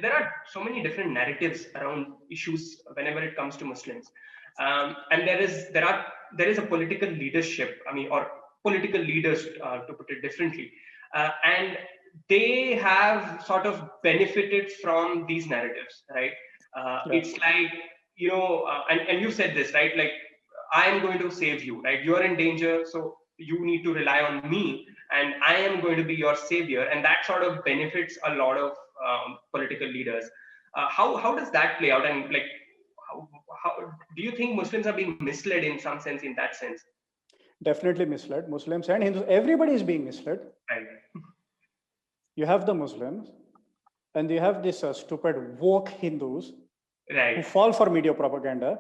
there are so many different narratives around issues whenever it comes to Muslims, and there is a political leadership. I mean, or political leaders, to put it differently, and they have sort of benefited from these narratives, right? It's like, and you said this, right? Like, I am going to save you, right? You are in danger, so you need to rely on me, and I am going to be your savior, and that sort of benefits a lot of political leaders. How does that play out, and like, how do you think Muslims are being misled in some sense, in that sense? Definitely misled. Muslims and Hindus, everybody is being misled. Right. You have the Muslims, and you have this stupid woke Hindus, right, who fall for media propaganda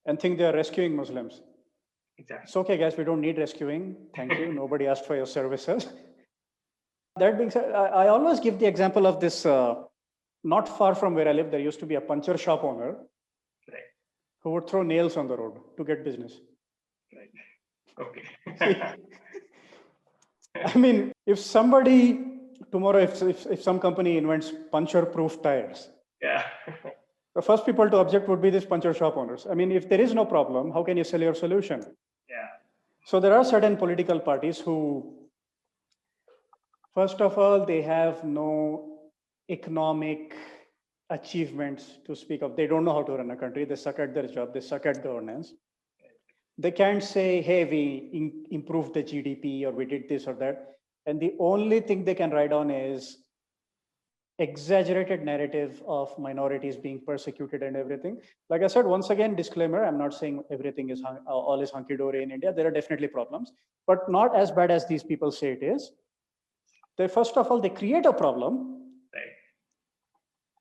and think they are rescuing Muslims. Exactly. It's okay, guys, we don't need rescuing. Thank you. Nobody asked for your services. That being said, I always give the example of this, not far from where I live, there used to be a puncture shop owner, right, who would throw nails on the road to get business. Right. Okay. I mean, if somebody tomorrow, if some company invents puncture-proof tires, yeah, the first people to object would be these puncture shop owners. I mean, if there is no problem, how can you sell your solution? Yeah. So there are certain political parties who, first of all, they have no economic achievements to speak of. They don't know how to run a country. They suck at their job. They suck at governance. They can't say, hey, we improved the GDP, or we did this or that. And the only thing they can ride on is exaggerated narrative of minorities being persecuted and everything. Like I said, once again, disclaimer, I'm not saying everything is all is hunky-dory in India. There are definitely problems, but not as bad as these people say it is. They, first of all, they create a problem, right,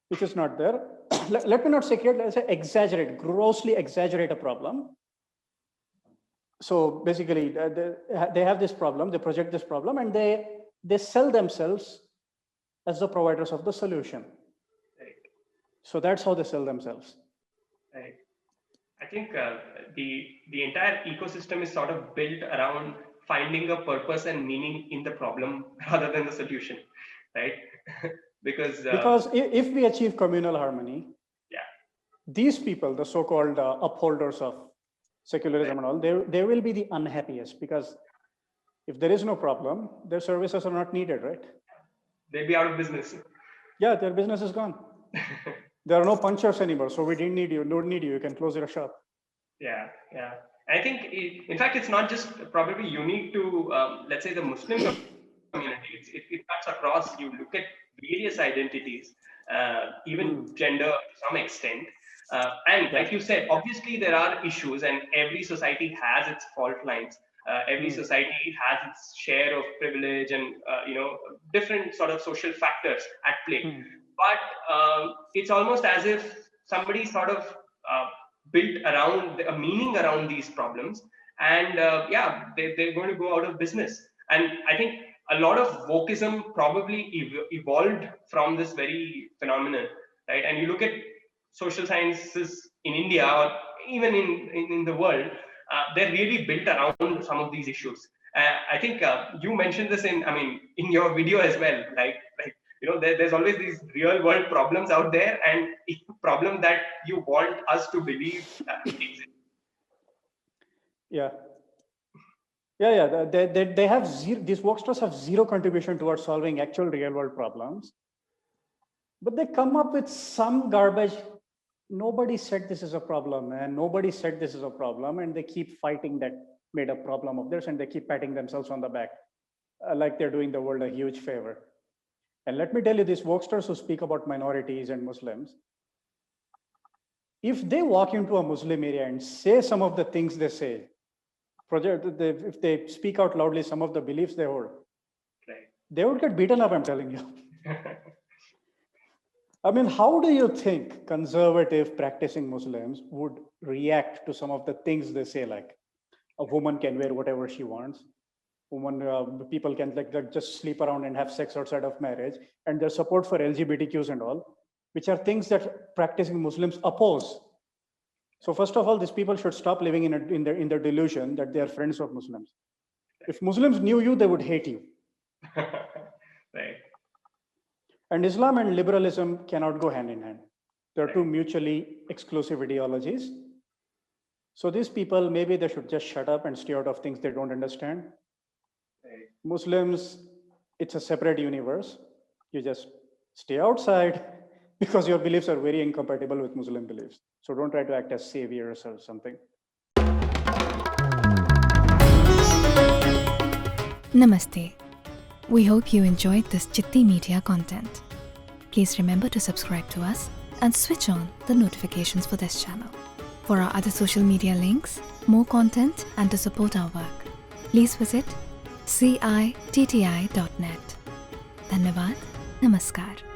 which is not there. Let me not say create, let's say exaggerate, grossly exaggerate a problem. So basically, they have this problem, they project this problem, and they sell themselves as the providers of the solution. Right. So that's how they sell themselves. Right. I think the entire ecosystem is sort of built around finding a purpose and meaning in the problem rather than the solution, right? because if we achieve communal harmony, yeah, these people, the so-called upholders of secularism and all, they will be the unhappiest, because if there is no problem, their services are not needed, right? They'll be out of business. Yeah, their business is gone. There are no punchers anymore, so we didn't need you. Don't need you. You can close your shop. Yeah, yeah. I think, in fact, it's not just probably unique to, let's say, the Muslim community. It cuts across. You look at various identities, even gender to some extent. And like you said, obviously there are issues, and every society has its fault lines. Every society has its share of privilege and different sort of social factors at play. But it's almost as if somebody sort of built around a meaning around these problems, and they're going to go out of business. And I think a lot of wokeism probably evolved from this very phenomenon, right? And you look at social sciences in India, or even in the world, they're really built around some of these issues. I think you mentioned this in your video as well. Like there's always these real world problems out there, and problem that you want us to believe exist. Yeah. They have zero. These Workstars have zero contribution towards solving actual real world problems, but they come up with some garbage. Nobody said this is a problem, and nobody said this is a problem, and they keep fighting that made a problem of theirs, and they keep patting themselves on the back, like they're doing the world a huge favor. And let me tell you, these Workstars who speak about minorities and Muslims, if they walk into a Muslim area and say some of the things they say, if they speak out loudly some of the beliefs they hold, right, they would get beaten up, I'm telling you. I mean, how do you think conservative practicing Muslims would react to some of the things they say, like a woman can wear whatever she wants, people can like just sleep around and have sex outside of marriage, and their support for LGBTQs and all, which are things that practicing Muslims oppose. So first of all, these people should stop living in their delusion that they are friends of Muslims. If Muslims knew you, they would hate you. Right. And Islam and liberalism cannot go hand in hand. They're two mutually exclusive ideologies. So these people, maybe they should just shut up and stay out of things they don't understand. Muslims, it's a separate universe. You just stay outside because your beliefs are very incompatible with Muslim beliefs. So don't try to act as saviors or something. Namaste. We hope you enjoyed this Chitti Media content. Please remember to subscribe to us and switch on the notifications for this channel. For our other social media links, more content, and to support our work, please visit citti.net. Dhanyavad. Namaskar.